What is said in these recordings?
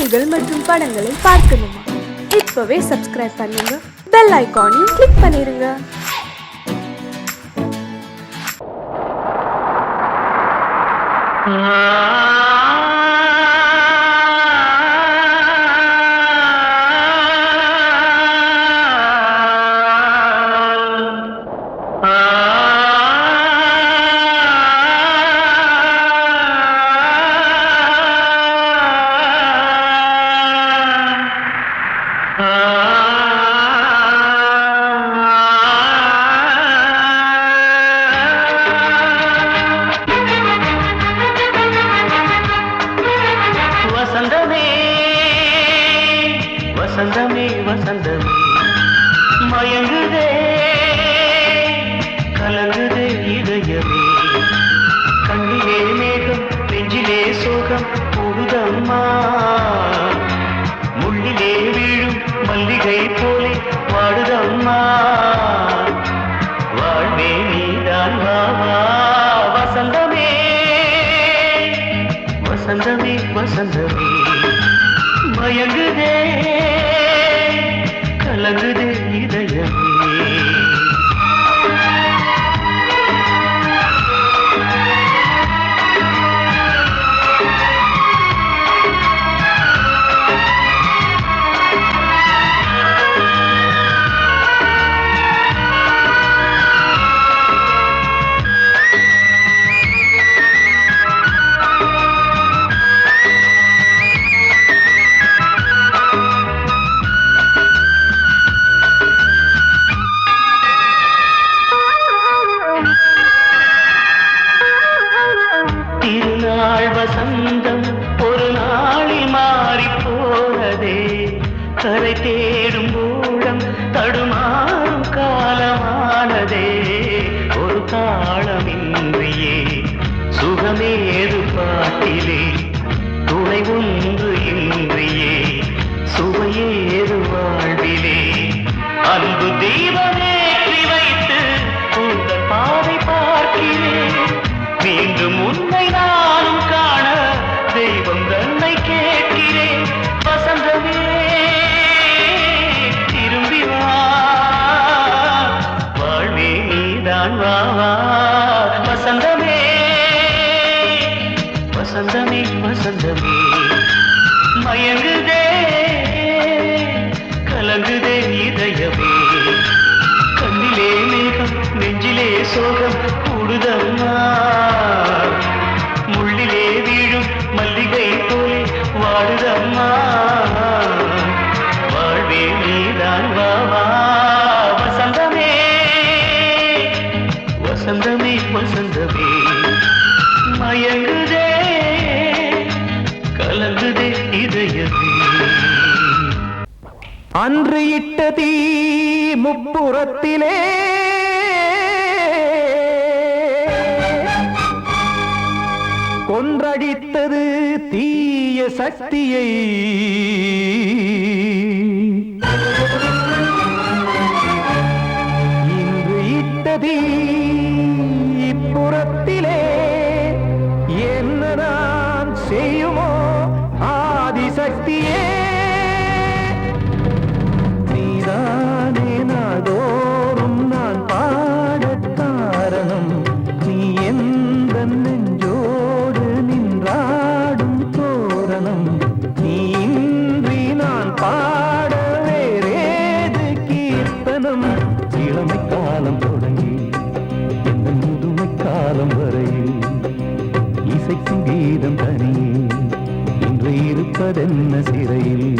செய்திகள் மற்றும் படங்களை பார்க்கணுமா? இப்பவே சப்ஸ்கிரைப் பண்ணுங்க, பெல் ஐகானையும் கிளிக் பண்ணிருங்க. வசந்தமே வசந்தமே மயங்குதே கலங்குதே இதயமே கண்ணிலே மேகம் நெஞ்சிலே சோகம் கூடுதம்மா முள்ளிலே வீழும் மல்லிகை போலே வாடுதம்மா வாழ்வே நீதான் வாவா வசந்தமே வசந்தமே வசந்தமே மயங்குதே கலங்குதே இதயமே திருநாள் வசந்தம் ஒரு நாளில் மாறி போனதே கரை தேடும் ஊழம் தடுமாறும் காலமானதே ஒரு தாளமின்றியே சுகமேது பாட்டிலே துணை ஒன்று இன்றியே சுவையேது வாழ்விலே அன்பு தீபமேற்றி வைத்து உங்கள் பாதை பார்க்கிறேன் மீண்டும் உன்னை நானும் காண தெய்வம் தன்னை கேட்கிறேன் வசந்தமே திரும்பி வா வாழ்வே நீதான் வாவா வசந்தமே வசந்தமே வசந்தமே மயங்குதே கலங்குதே இதயமே கண்ணிலே மேகம் நெஞ்சிலே சோகம் கூடுதம்மா முள்ளிலே வீழும் மல்லிகை போலே வாடுதம்மா வாழ்வே நீதான் வாவா வசந்தமே வசந்தமே வசந்தமே மயங்குதே கலங்குதே இதயமே அன்று இட்ட தீ முப்புறத்திலே கொன்றடித்தது தீய சக்தியை இன்று இட்ட தீ இப்புறத்திலே என்ன நான் செய்யுமோ ஆதிசக்தியே நீதானே நாள்தோறும் நான் பாடக் காரணம் நீ எந்த நெஞ்சோடு நின்றாடும் தோரணம் நீ இன்றி நான் பாட வேறேது கீர்த்தனம் இளமை காலம் தொடங்கி எந்த முதுமை காலம் வரையில் இசைக்கும் கீதம் தனியே இன்று இருப்பதென்ன சிறையில்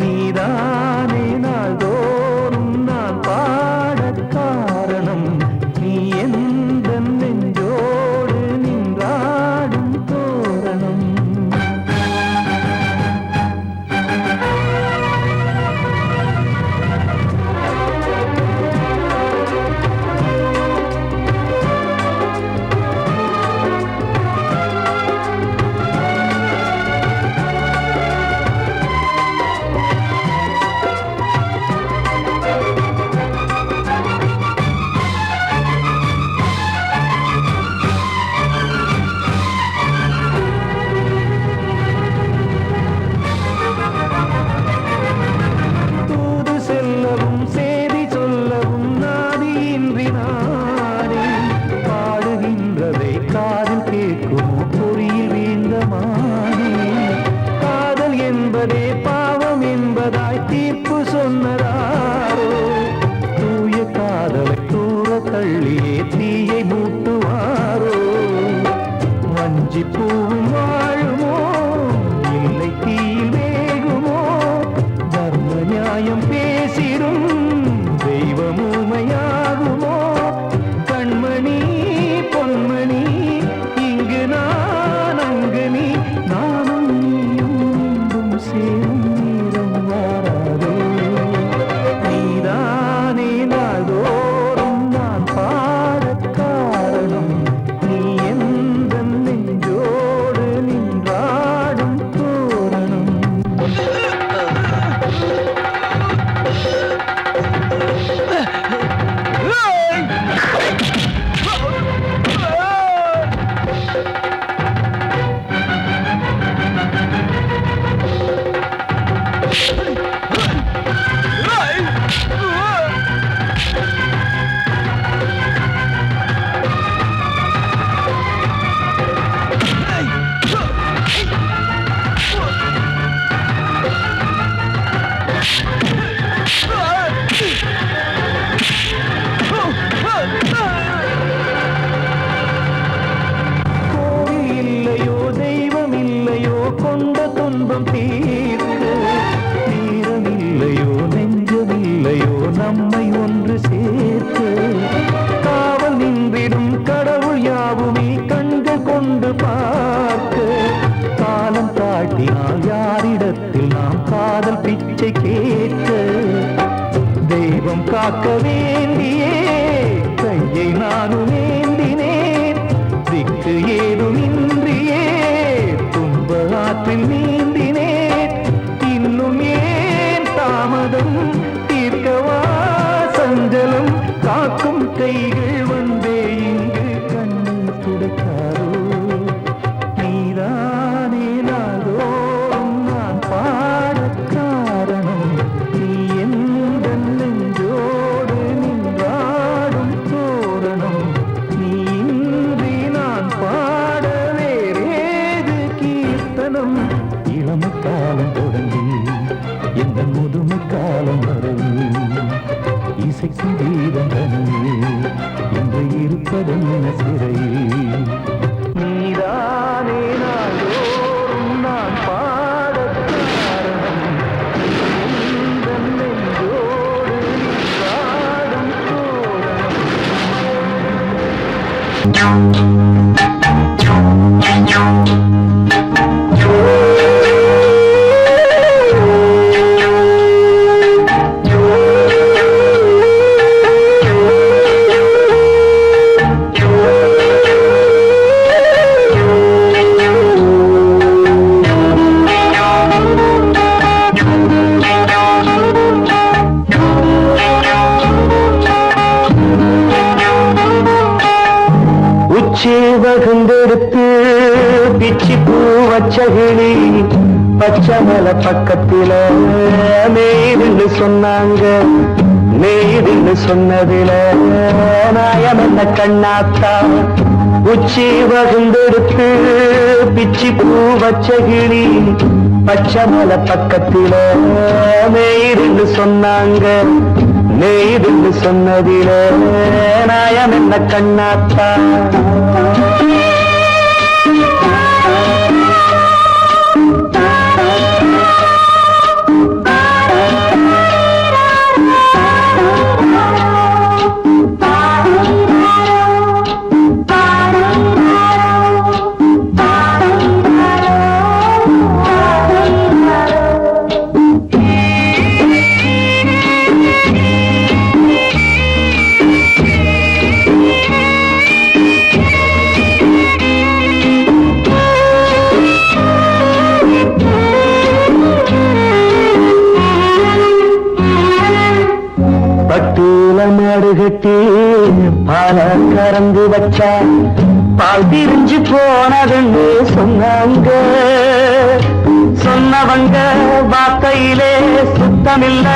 நீதானே நாள்தோறும் நான் பாடக் காரணம் நீ எந்த நெஞ்சோடு நின்றாடும் தோரணம் என்பதே பாவம் என்பதாய் தீர்ப்பு சொன்னதாரோ தூய காதலை தூர தள்ளியே தீயை மூட்டுவாரோ வஞ்சி பூவும் வாழுமோ இல்லை தீயில் வேகுமோ தர்ம நியாயம் பேசிடும் தெய்வம் ஊமையாகுமோ கண்மணி பொன்மணி இங்கு நான் அங்கு நீ நானும் நீயும் மீண்டும் சேரும் நேரம் வாராதோ நீதானே நாள்தோறும் நான் பாடக் காரணம் நீ எந்த நெஞ்சோடு நின்றாடும் தோரணம் கோவில் இல்லையோ தெய்வம் இல்லையோ கொண்ட துன்பம் தீர்க்க நேரம் இல்லையோ நெஞ்சம் இல்லையோ நம்மை ஒன்று சேர்க்க காவல் நின்றிடும் கடவுள் யாவுமே கண்கள் கொண்டு பார்க்க காலம் தாட்டினால் யாரிடத்தில் நாம் காதல் பிச்சை கேட்க தெய்வம் காக்க வேண்டியே கையை நானும் ஏந்தினேன் திக்கு ஏதுமின்றியே துன்ப ஆற்றில் நீந்தினேன் இன்னும் ஏன் தாமதம் தீர்க்கவா சஞ்சலம் காக்கும் கைகள் வந்தே இங்கு கண்ணீர் துடைக்காரோ நீதானே நாள்தோறும் நான் பாடக் காரணம் நீ எந்த நெஞ்சோடு நின்றாடும் தோரணம் நீ இன்றி நான் பாட வேறேது கீர்த்தனம் இளமை காலம் தொடங்கி எந்த முதுமை காலம் வரை இசைக்கும் கீதம் தனியே இன்று இருப்பதென்ன சிறையில் நீதானே நாள்தோறும் நான் பாடக் காரணம் எந்த நெஞ்சோடு நின்றாடும் உச்சி வகுந்தெடுத்து பிச்சி பூ வச்சகிளி பச்சமல பக்கத்தில மேய்துன்னு சொன்னாங்க மேய்துன்னு சொன்னதில நாயம் என்ன கண்ணாத்தா உச்சி வகுந்தெடுத்து பிச்சி பூ வச்சகிளி பச்சமல பக்கத்தில மேய்துன்னு சொன்னாங்க மேய்துன்னு சொன்னதில நாயம் என்ன கண்ணாத்தா மாடு கட்டி பால கறந்து வச்சா பால் பிரிஞ்சு போனதுன்னு சொன்னாங்க. சொன்னவங்க வார்த்தையிலே சுத்தமில்ல.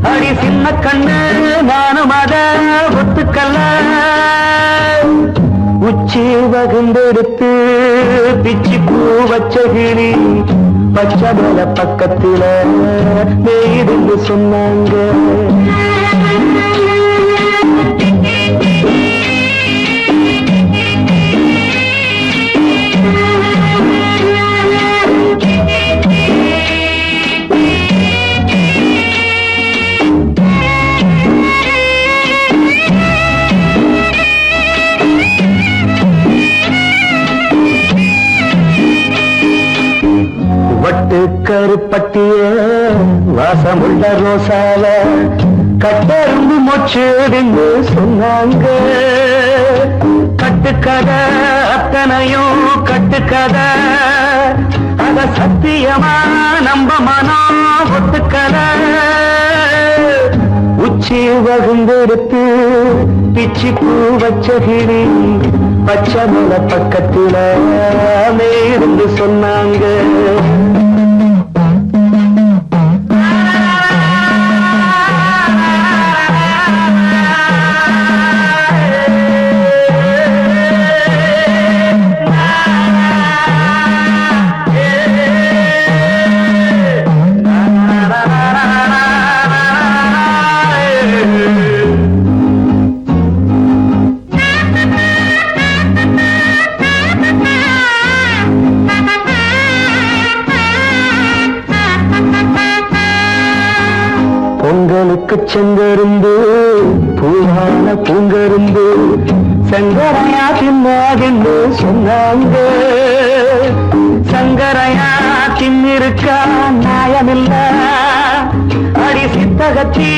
அடி சின்ன கண்ணு நானும் அத ஒத்துக்கல்ல. உச்சி வகுந்தெடுத்து பிச்சி பூ வச்ச கிளி பச்சமல பக்கத்தில மேய்துன்னு சொன்னாங்க. வட்டு கருப்பட்டிய வாசமுள்ள ரோசால கட்டெரும்பு மொச்சுடுன்னு சொன்னாங்க. கட்டுக்கதை அத்தனையும் கட்டுக்கதை, அத சத்தியமா நம்ப மனம் ஒத்துக்கதை. உச்சி வகுந்தெடுத்து பிச்சி பூ வச்ச கிளி பச்சமல பக்கத்தில மேருந்து சொன்னாங்க. பொங்கலுக்கு செங்கரும்பு பூவான பூங்கரும்பு சங்கரையா தின்னாதின்னு சொன்னாங்க. சங்கரையா தின்னிருக்கா நியாயமில்ல, அடி சித்தகத்தி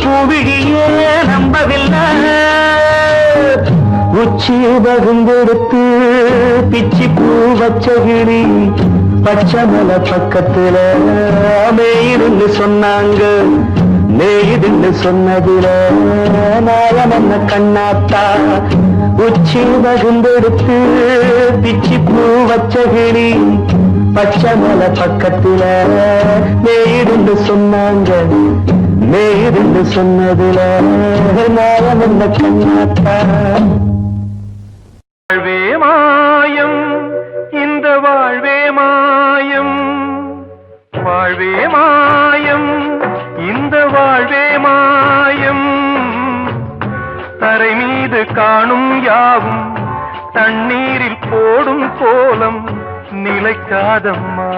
பூவிழியே நம்பவில்லை. உச்சி பகுந்தெடுத்து பிச்சி பூ வச்ச கிளி பச்சமல பக்கத்துல மேயிருந்து சொன்னாங்க. மேயிருந்து சொன்னதில நாயம் என்ன கண்ணாத்தா, உச்சி பகுந்தெடுத்து பிச்சி பூ வச்ச கிளி பச்சமல பக்கத்துல மேயிருந்து சொன்னாங்க. மேயிருந்து சொன்னதில நாயம் என்ன கண்ணாத்தா. வாழ்வே மாயம் இந்த வாழ்வே மாயம், வாழ்வே மாயம் இந்த வாழ்வே மாயம். தரை மீது காணும் யாவும் தண்ணீரில் போடும் கோலம் நிலைக்காதம்மா.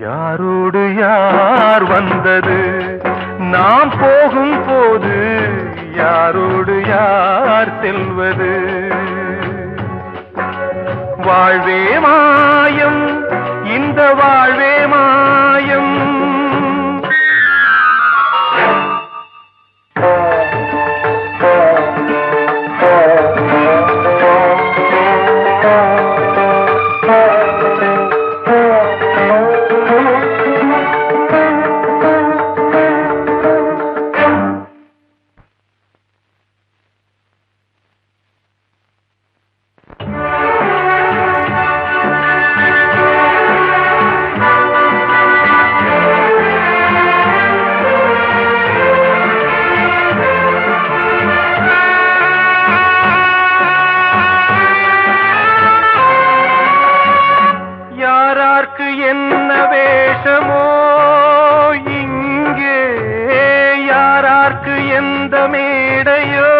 யாரோடு யார் வந்தது நாம் போகும் போது, யாரோடு யார் செல்வது. வாழ்வே மாயம் இந்த வாழ்வே மாயம். என்ன வேஷமோ இங்கே, யாரார்க்கு எந்த மேடையோ.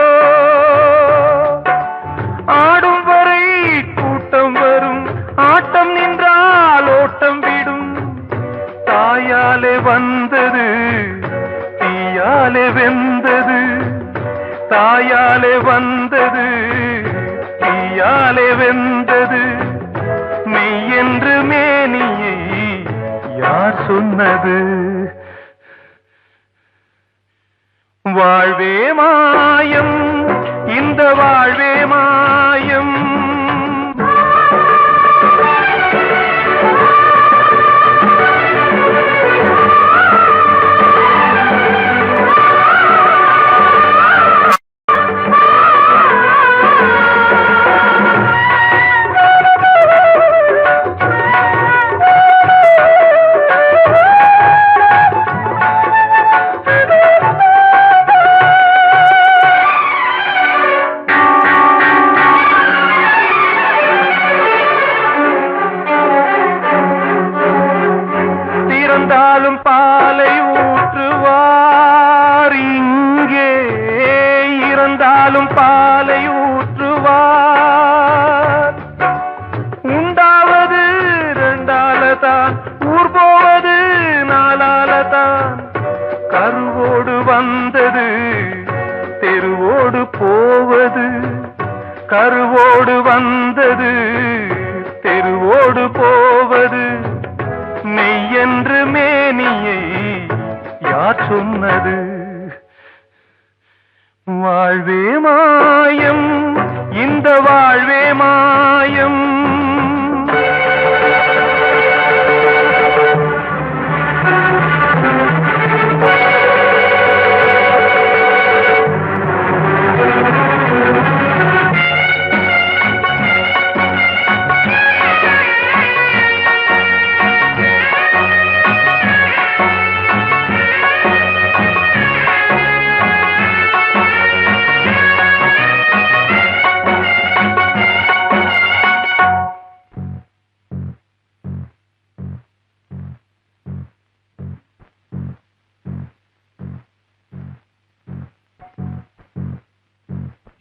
ஆடும் வரை கூட்டம் வரும், ஆட்டம் நின்றால் ஓட்டம் விடும். தாயாலே வந்தது தீயாலே வெந்தது, தாயாலே வந்தது தீயாலே வெந்தது. மெய் என்று மேனியை யார் சொன்னது. வாழ்வே மாயம் இந்த வாழ்வே மாயம். தான் ஊர் போவது நாளால தான் கருவோடு வந்தது தெருவோடு போவது கருவோடு வந்தது தெருவோடு போவது மெய்யென்று மேனியை யார் சொன்னது வாழ்வே மாயம் இந்த வாழ்வே மாயம்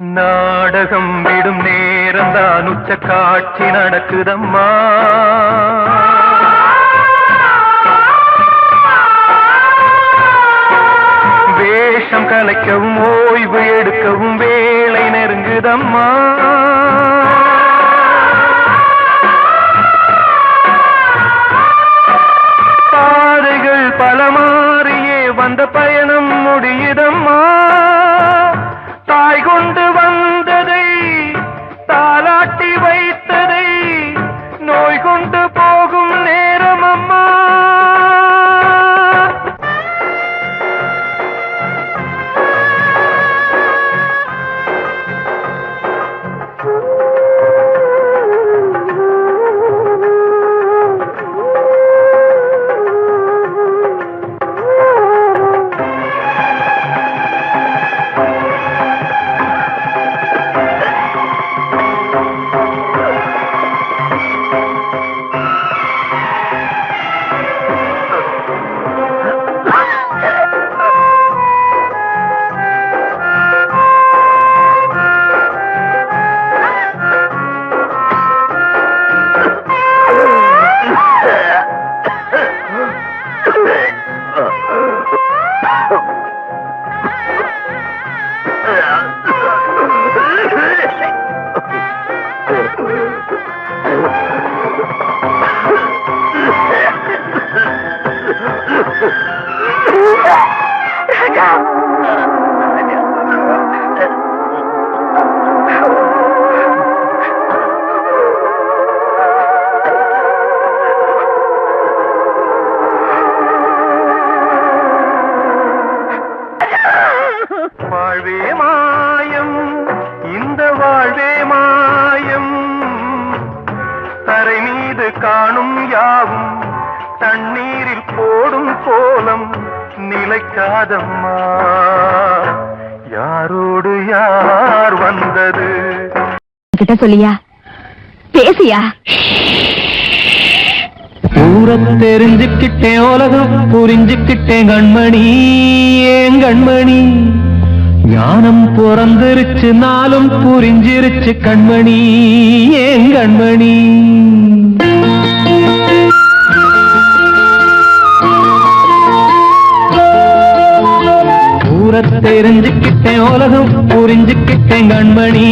நாடகம் விடும் நேரம் தான் உச்ச காட்சி நடக்குதம்மா வேஷம் கலைக்கவும் ஓய்வு எடுக்கவும் வேளை நெருங்குதம்மா பாதைகள் பல மாறியே வந்த பயணம் முடியுதம்மா தாய் கொண்டு வந்ததை தாலாட்டி வைத்ததை நோய் கொண்டு போகும் நேரம் அம்மா வாழ்வே மாயம் இந்த வாழ்வே மாயம் தரை மீது காணும் யாவும் தண்ணீரில் போடும் கோலம் நிலைக்காதம்மா யாரோடு யார் வந்தது கிட்ட சொல்லியா பேசியா ஊரம் தெரிஞ்சுக்கிட்டேன் உலகம் புரிஞ்சுக்கிட்டேன் கண்மணி ஏன் கண்மணி ஞானம் பிறந்திருச்சு நாளும் புரிஞ்சிருச்சு கண்மணி ஏன் கண்மணி தெரிஞ்சுக்கிட்டேன் உலகம் புரிஞ்சுக்கிட்டேன் கண்மணி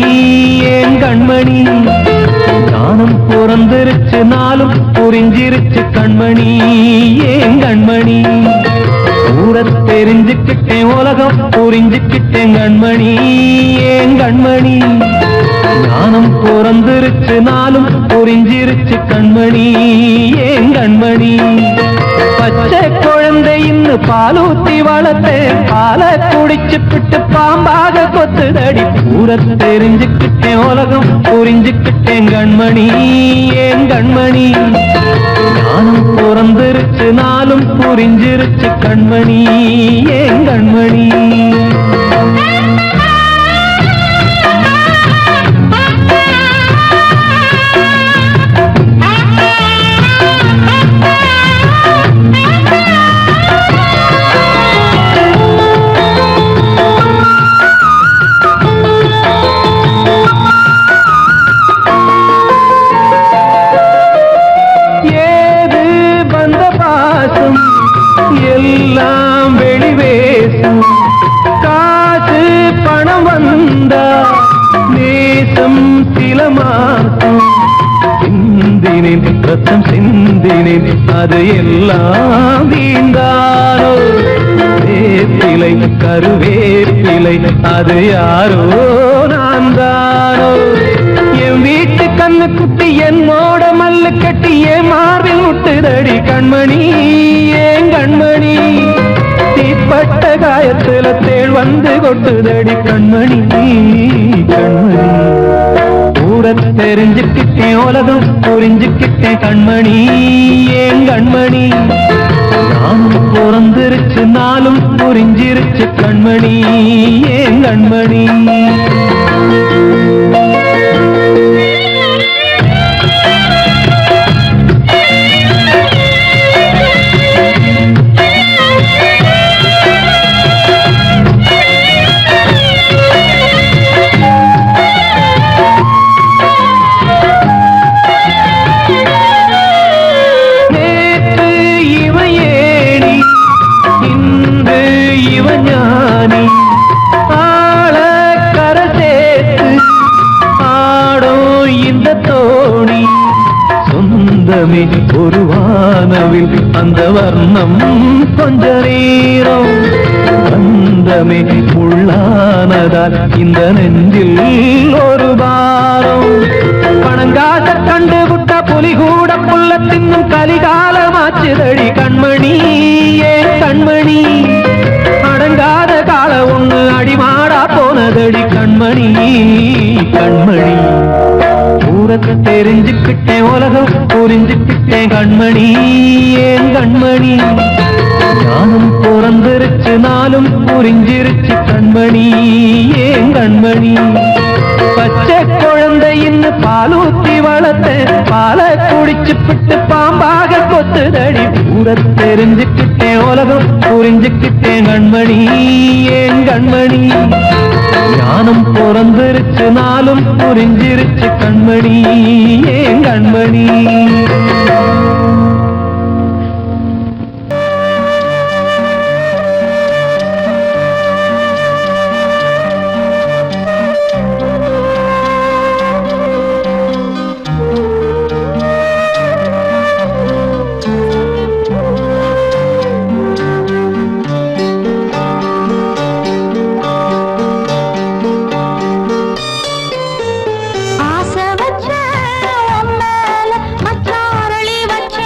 ஏன் கண்மணி ஞானம் பிறந்திருச்சு நாளும் புரிஞ்சிருச்சு கண்மணி ஏன் கண்மணி தெரிஞ்சுக்கிட்டேன் உலகம் புரிஞ்சுக்கிட்டேன் கண்மணி ஏன் கண்மணி ஞானம் பிறந்திருச்சு நாளும் புரிஞ்சிருச்சு கண்மணி ஏன் கண்மணி பச்சை குழந்தை இன்னும் பாலூத்தி வளர்த்தேன் பாலை குடிச்சு பிட்டு பாம்பாக கொத்துதடி தெரிஞ்சுக்கிட்டேன் உலகம் புரிஞ்சுக்கிட்டேன் கண்மணி ஏன் கண்மணி ஞானம் பிறந்திருச்சு நாளும் புரிஞ்சிருச்சு கண்மணி ஏன் கண்மணி ஏது மாசம் சிந்தினேன் ரத்தம் சிந்தினேன் அது எல்லாம் வீண்டாரோ வேப்பிலை கருவேப்பிலை அது யாரோ நான் தானோ என் வீட்டு கண்ணு குட்டி என்னோட மல்லு கட்டி என் மார்பில் முட்டுதடி கண்மணி ஏன் கண்மணி தீப்பட்ட காயத்துல தேள் வந்து கொட்டுதடி கண்மணி கண்மணி ஊர தெரிஞ்சுக்கிட்டேன் உலகம் புரிஞ்சுக்கிட்டேன் கண்மணி ஏன் கண்மணி நானும் பிறந்திருச்சு நாளும் புரிஞ்சிருச்சு கண்மணி ஏன் கண்மணி ஒரு வானவில் அந்த வர்ணம் கொஞ்ச நேரம் பந்தமே உள்ளானதால் இந்த நெஞ்சில் ஒரு பாரம் பணங்காச கண்டு விட்ட புலி கூட புல்ல தின்னும் கலிகாலமாச்சுதடி கண்மணி ஏன் கண்மணி அடங்காத கால ஒண்ணு அடிமாடா போனதடி கண்மணி கண்மணி ஊரத்தை தெரிஞ்சுக்கிட்டேன் உலகம் புரிஞ்சுக்கிட்டேன் கண்மணி ஏன் கண்மணி ஞானம் பிறந்திருச்சு நாளும் புரிஞ்சிருச்சு கண்மணி ஏன் கண்மணி பச்சை குழந்தை இன்னும் பாலூத்தி வளர்த்த பாலை குடிச்சு பிட்டு பாம்பாக கொத்துதடி ஊரத்தை தெரிஞ்சுக்கிட்டேன் உலகம் புரிஞ்சுக்கிட்டேன் கண்மணி ஏன் கண்மணி ஞானம் பிறந்திருச்சு நாளும் புரிஞ்சிருச்சு கண்மணி ஏன் கண்மணி ஆசை வச்ச உன் மேல மச்சாரளி வச்ச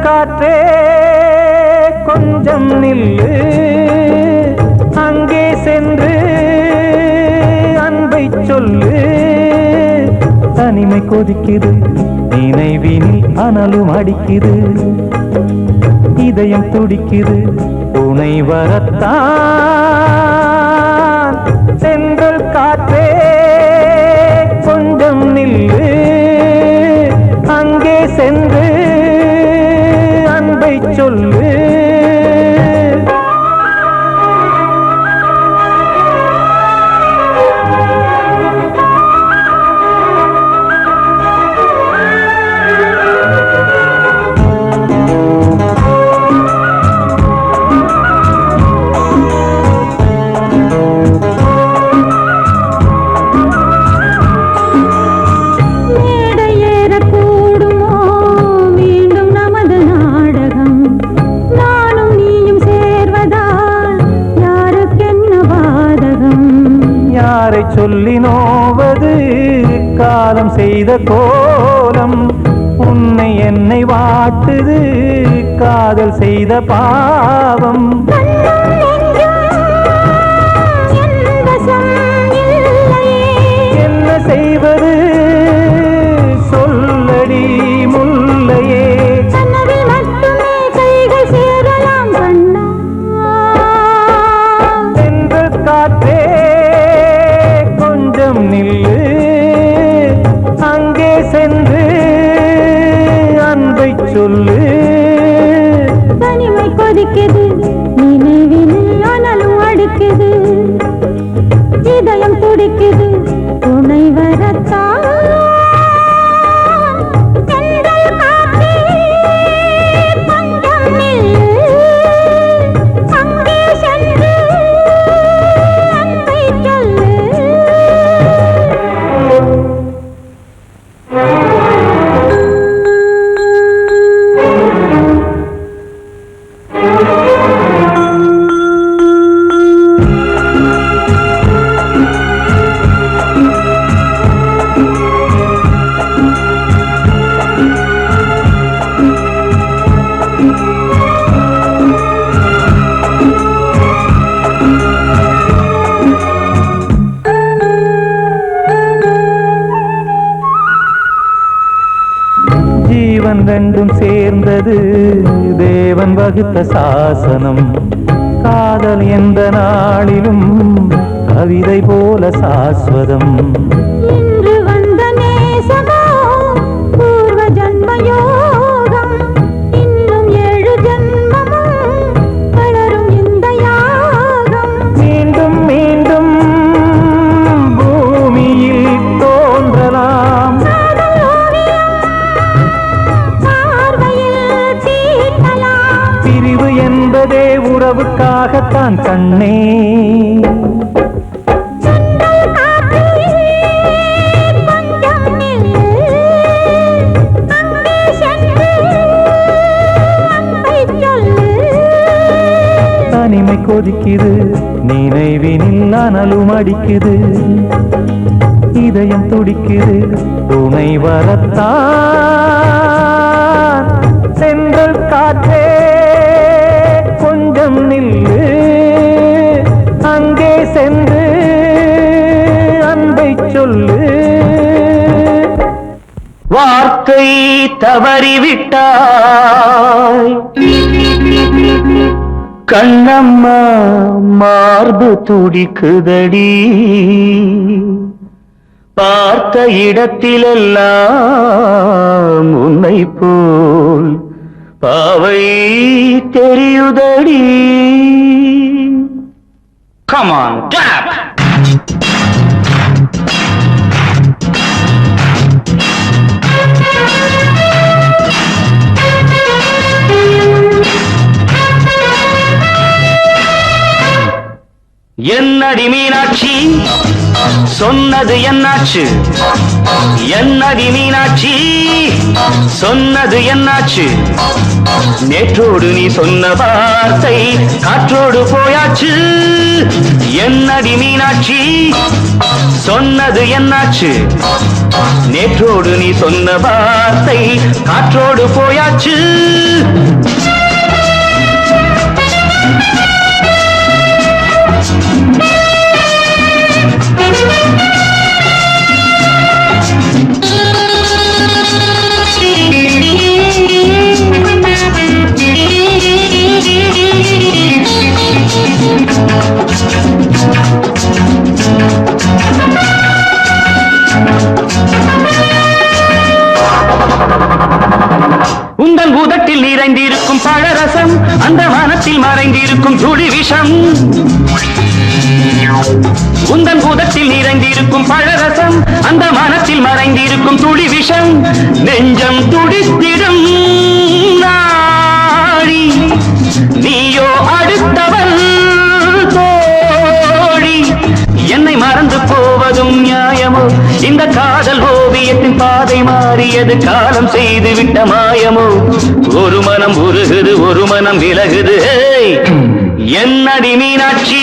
காற்றே கொஞ்சம் நில்லு, அங்கே சென்று அன்பை சொல்லு. தனிமை கொதிக்குது, நினைவினில் அனலும் அடிக்குது, இதயம் துடிக்குது, துணை வரத்தான். சென்றல் காற்றே கொஞ்சம் நில்லு, அங்கே சென்று அன்பை சொல்லு. சொல்லி நோவது காலம் செய்த கோலம், உன்னை என்னை வாட்டுது காதல் செய்த பாவம். என்ன செய்வது சொல்லடி முல்லையே, சென்ற காற்றே நில்லு, அங்கே சென்று அன்பை சொல்லு. தனிமை கொதிக்குது, நினைவினில் அனலும் அடிக்குது, இதயம் துடிக்குது, துணை வரத்தான். ஜீவன் ரெண்டும் சேர்ந்தது தேவன் வகுத்த சாசனம். காதல் எந்த நாளிலும் கவிதை போல சாஸ்வதம். இன்று வந்த நேசமோ பூர்வ ஜன்மயோகம், இன்னும் 7 ஜன்மமும் வளரும் இந்த யாகம். மீண்டும் மீண்டும் பூமியில் தோன்றலாம், பிரிவு என்பதே உறவுக்காகத்தான் கண்ணே. தனிமை கொதிக்குது, நினைவினில் அனலும் அடிக்குது, இதயம் துடிக்குது, துணை வரத்தான். சென்றல் காற்றே கொஞ்சம் நில்லு, அங்கே சென்று அன்பை சொல்லு. வார்த்தை தவறிவிட்டாய் கண்ணம்மா, மார்பு துடிக்குதடி, பார்த்த இடத்திலெல்லாம் உன்னை போல் பாவை தெரியுதடி. Come on, clap! என்னடி மீனாட்சி சொன்னது என்னாச்சு? என்னடி மீனாட்சி சொன்னது என்னாச்சு? நேற்றோடு நீ சொன்ன வார்த்தை காற்றோடு போயாச்சு. என்னடி மீனாட்சி சொன்னது என்னாச்சு? நேற்றோடு நீ சொன்ன வார்த்தை காற்றோடு போயாச்சு. உந்தன் பூதத்தில் நிறைந்திருக்கும் பழரசம் அந்த வானத்தில் மறைந்திருக்கும் துளி விஷம். உந்தன் பூதத்தில் நிறைந்திருக்கும் பழரசம் அந்த வானத்தில் மறைந்திருக்கும் துளி விஷம். நெஞ்சம் துடித்திடும் நாடி நீயோ அடுத்தவள் தோழி. என்னை மறந்து போவதும் நியாயமோ? இந்த காதல் ஓவியத்தின் பாதை மாறியது காலம் செய்து விட்ட மாயமோ? ஒரு மனம் உருகுது ஒரு மனம் விலகுது. என்னடி மீனாட்சி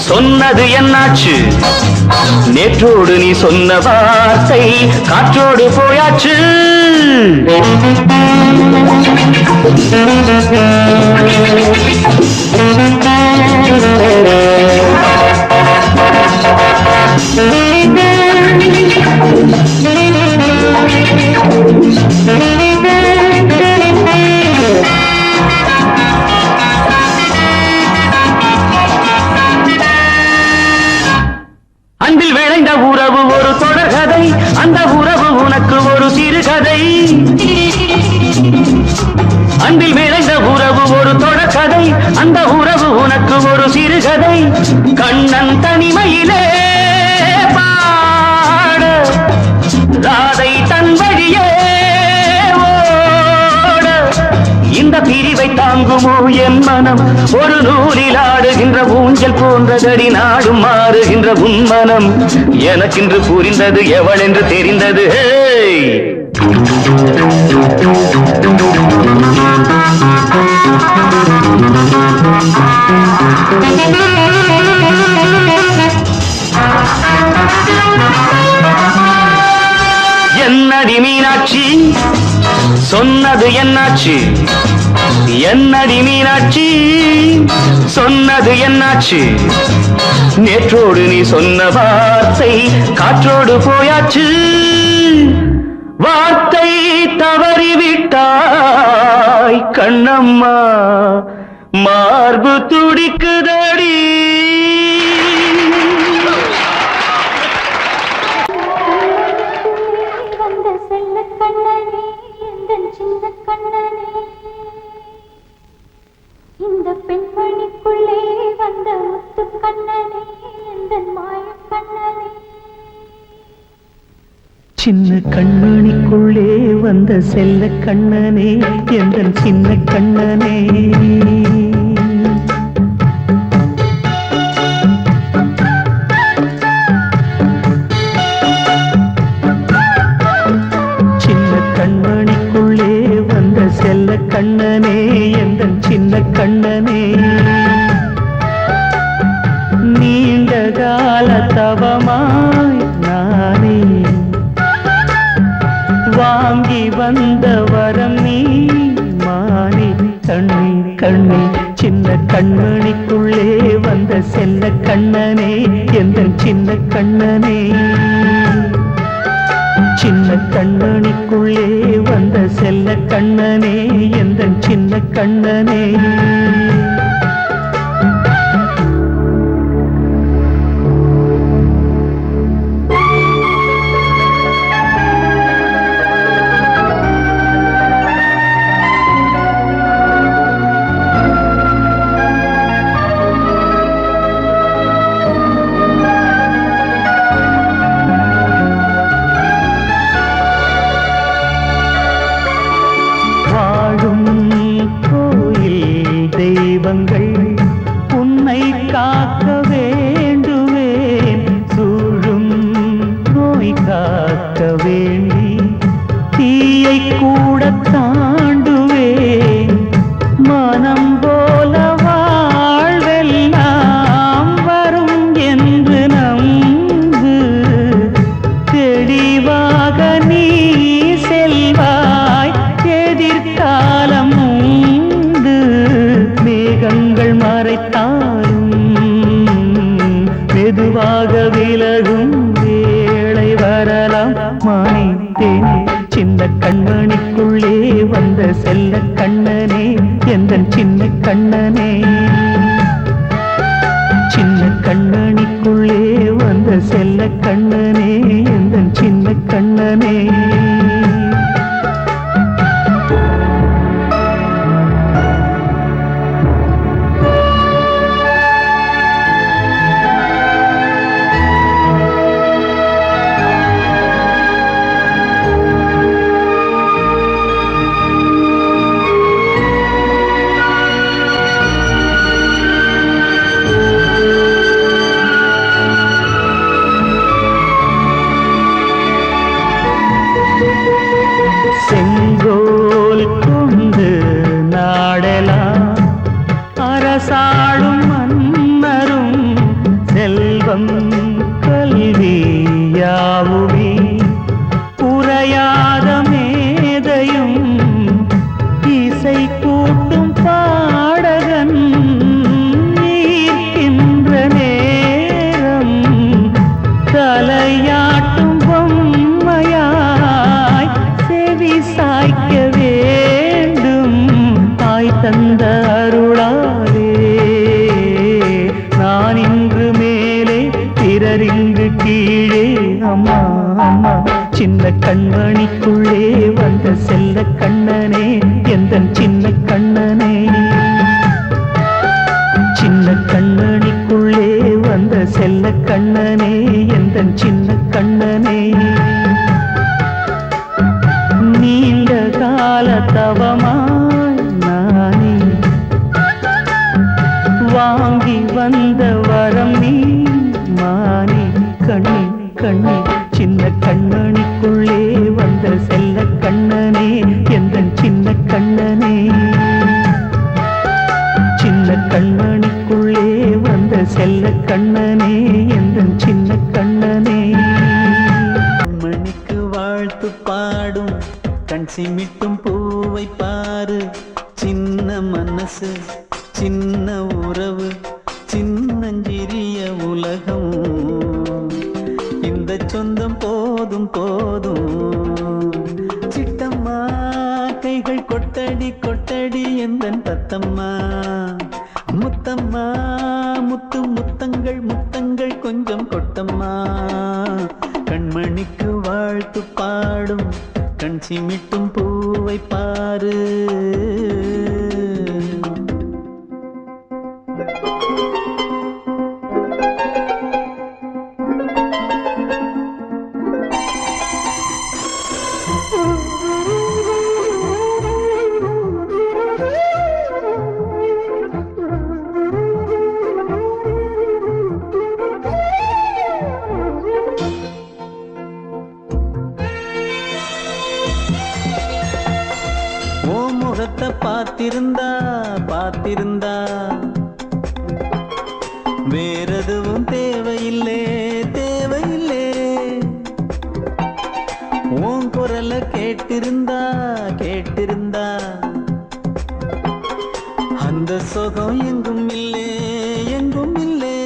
சொன்னது என்னாச்சு? நேற்றோடு நீ சொன்ன வார்த்தை காற்றோடு போயாச்சு. அன்பில் விளைந்த உறவு ஒரு தொடர்கதை, அந்த உறவு உனக்கு ஒரு சிறுகதை. அன்பில் விளைந்த உறவு ஒரு தொடர்கதை, அந்த உறவு உனக்கு ஒரு சிறுகதை. கண்ணன் தனிமையிலே பாட ராதை தன் வழியே ஓட. இந்த பிரிவை தாங்குமோ என் மனம்? ஒரு நூலில் ஆடுகின்ற ஊஞ்சல் போன்றதடி நாடும் மாறுகின்ற உன்மனம். எனக்கென்று புரிந்தது எவள் என்று தெரிந்தது. என்னடி மீனாட்சி சொன்னது என்னாச்சு? என்னடி மீனாட்சி சொன்னது என்னாச்சு? நேற்றோடு நீ சொன்ன வார்த்தை காற்றோடு போயாச்சு. வார்த்தை தவறிவிட்டாய் கண்ணம்மா, மார்பு துடிக்குதடி. இந்த பெண்மணிக்குள்ளே வந்த முத்து கண்ணனே, இந்த மாய கண்ணனே. சின்ன கண்மணிக்குள்ளே வந்த செல்ல கண்ணனே, எந்தன் சின்ன கண்ணனே. சின்ன கண்மணிக்குள்ளே வந்த செல்ல கண்ணனே, எந்தன் சின்ன கண்ணனே. நீண்ட கால தவமாய் நானே வாங்கி வந்த வரம் நீ மானே. கண்ணே கண்ணே சின்ன கண்மணிக்குள்ளே வந்த செல்ல கண்ணனே, எந்தன் சின்ன கண்ணனே. சின்ன கண்மணிக்குள்ளே வந்த செல்ல கண்ணனே, எந்தன் சின்ன கண்ணனே. கண்மணிக்குள்ளே வந்த செல்ல கண்ணனே எந்தன் சின்ன கண்ணனே சின்ன கண்ணனிக்குள்ளே வந்த செல்ல கண்ணனே எந்தன் சின்ன கண்ணனே நீண்ட கால தவமாய் நானே வாங்கி வந்த வரம் நீ மானே கண்ணே கண்ணே சின்ன கண்ணனிக்குள்ளே வந்த செல்ல கண்ணனே எந்தன் சின்ன கண்ணனே சின்ன கண்ணனிக்குள்ளே வந்த செல்ல கண்ணனே எந்தன் சின்ன கண்ணனே மணிக்கு வாழ்த்து பாடும் கண் சிமிட்டும் பூவை பாரு சின்ன மனசு சின்ன உறவு சின்னஞ்சிறிய உலகம் இந்த சொந்தம் போதும் போதும் சிட்டம்மா கைகள் கொட்டடி கொட்டடி எந்தன் தத்தம்மா முத்தம்மா முத்து முத்தங்கள் முத்தங்கள் கொஞ்சம் கொட்டம்மா கண்மணிக்கு வாழ்த்து பாடும் கண் சிமிட்டும் பூவை பாரு பார்த்திருந்தா பார்த்திருந்தா வேறெதுவும் தேவையில்லை தேவையில்லை உன் குரல கேட்டிருந்தா கேட்டிருந்தா அந்த சுகம் எங்கும் இல்லை எங்கும் இல்லை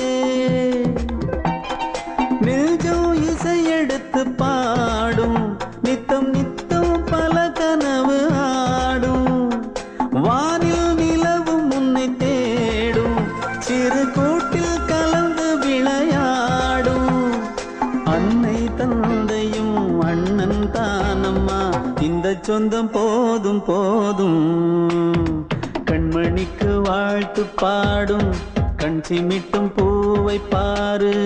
நெஞ்சம் இசை எடுத்து பாடும் நித்தம் நித்தம் பல கனவு ஆடும் வானில் நிலவும் உன்னை தேடும் சிறு கூட்டில் கலந்து விளையாடும் அன்னை தந்தையும் அண்ணன் தானம்மா இந்த சொந்தம் போதும் போதும் கண்மணிக்கு வாழ்த்து பாடும் கண் சிமிட்டும் பூவை பாரு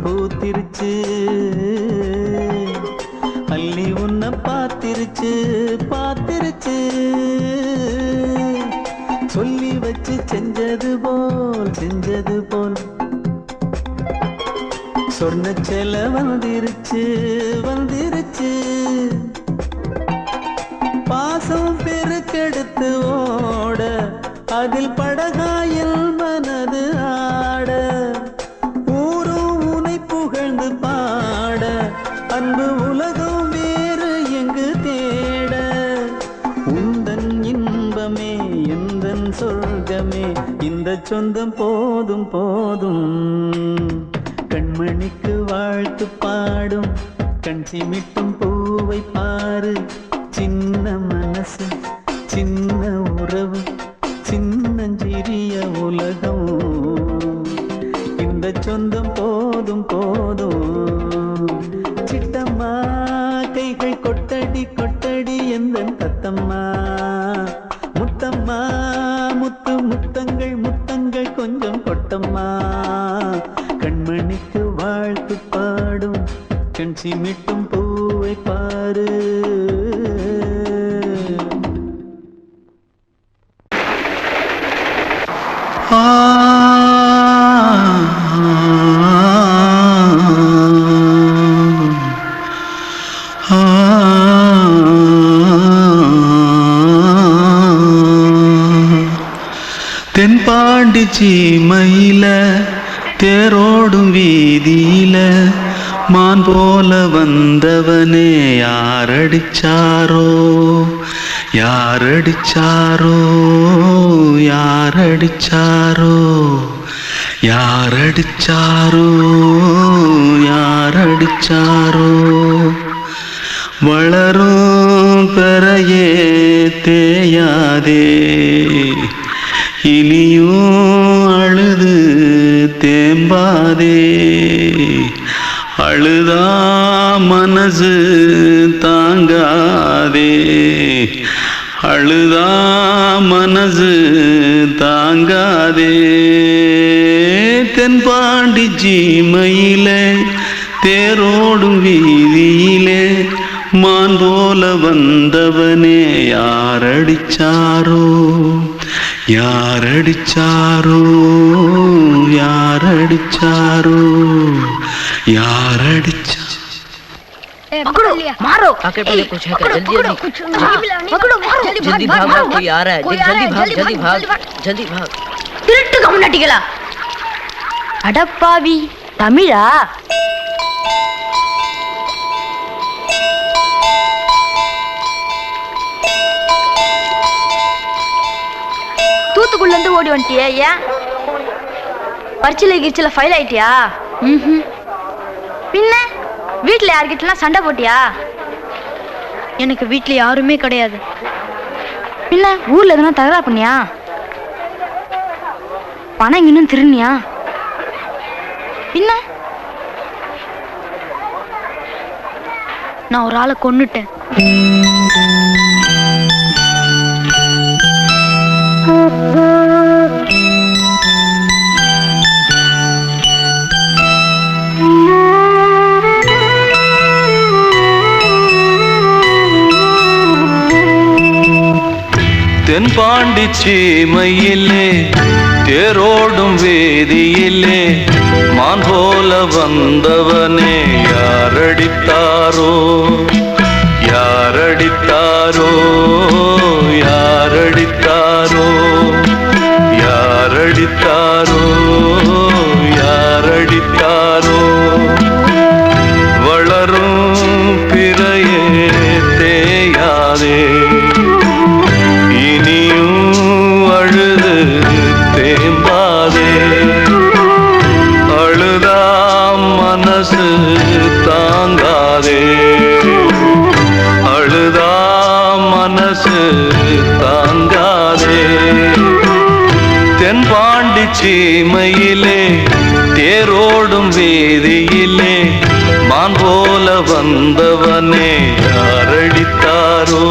பூத்திருச்சு அள்ளி உன்னை பார்த்திருச்சு பார்த்திருச்சு சொல்லி வச்சு செஞ்சது போல் சொன்ன செல வந்துருச்சு வந்துருச்சு பாசம் பெருக்கெடுத்து ஓட அதில் படகாயில் மனது ஆட புகழ்ந்து பாட அன்பு உலகம் வேறு எங்கு தேட உந்தன் இன்பமே எந்தன் சொர்க்கமே இந்த சொந்தம் போதும் போதும் கண்மணிக்கு வாழ்த்து பாடும் கண் சிமிட்டும் பூவை பாரு சின்ன மனசு சின்ன உறவு சின்னஞ்சிறிய உலகம் இந்த சொந்தம் போதும் போதும் சிட்டம்மா கைகள் கொட்டடி கொட்டடி எந்தன் தத்தம்மா முத்தம்மா முத்து முத்தங்கள் முத்தங்கள் கொஞ்சம் கொட்டம்மா கண்மணிக்கு வாழ்த்து பாடும் கண் சிமிட்டும் பூவை பாரு தென்பாண்டி சீமையில தேரோடும் வீதியில மான் போல வந்தவனே யாரடிச்சாரோ யாரடிச்சாரோ யாரடிச்சாரோ யாரடிச்சாரோ யாரடிச்சாரோ வளரும் பெறையே தேயாதே இனியும் அழுது தேம்பாதே அழுதா மனசு தாங்காதே அழுதா மனசு தாங்காதே தென்பாண்டி ஜீமையிலே தேரோடும் வீதியிலே மான் போல வந்தவனே யாரடிச்சாரோ யாரடிச்சாரோ யாரடிச்சாரோ யாரடிச்சா पकड़ो मारो आके पहले कुछ है क्या जल्दी जल्दी पकड़ो मारो जल्दी भाग भाग कोई आ रहा है जल्दी भाग जल्दी भाग திருட்டு கம்முனட்டிகளா அடப்பாவி தமிழா தூத்துக்குள்ள இருந்து ஓடி வந்துட்டியா ஏன் பரிச்சையில கிரிச்சில ஃபைல் ஆயிட்டியா பின்ன வீட்டுல யார்கிட்டலாம் சண்டை போட்டியா எனக்கு வீட்டுல யாருமே கிடையாது பின்ன ஊர்ல எதுனா தகராறு பண்ணியா பணம் இன்னும் திருநியா பின்ன நான் ஒரு ஆளை கொன்னுட்டேன் தென்பாண்டி சீமையிலே தேரோடும் வேதியிலே மான் போல வந்தவனே யாரடித்தாரோ யாரடித்தாரோ யாரடித்தாரோ யாரடித்தாரோ யாரடித்தாரோ வளரும் பிறையே தேயாதே அழுது தேம்பாதே அழுதா மனசு தாங்காதே அழுதா மனசு தாங்காதே தென்பாண்டி சீமையிலே தேரோடும் வேதியிலே மான் போல வந்தவனே யாரடித்தாரோ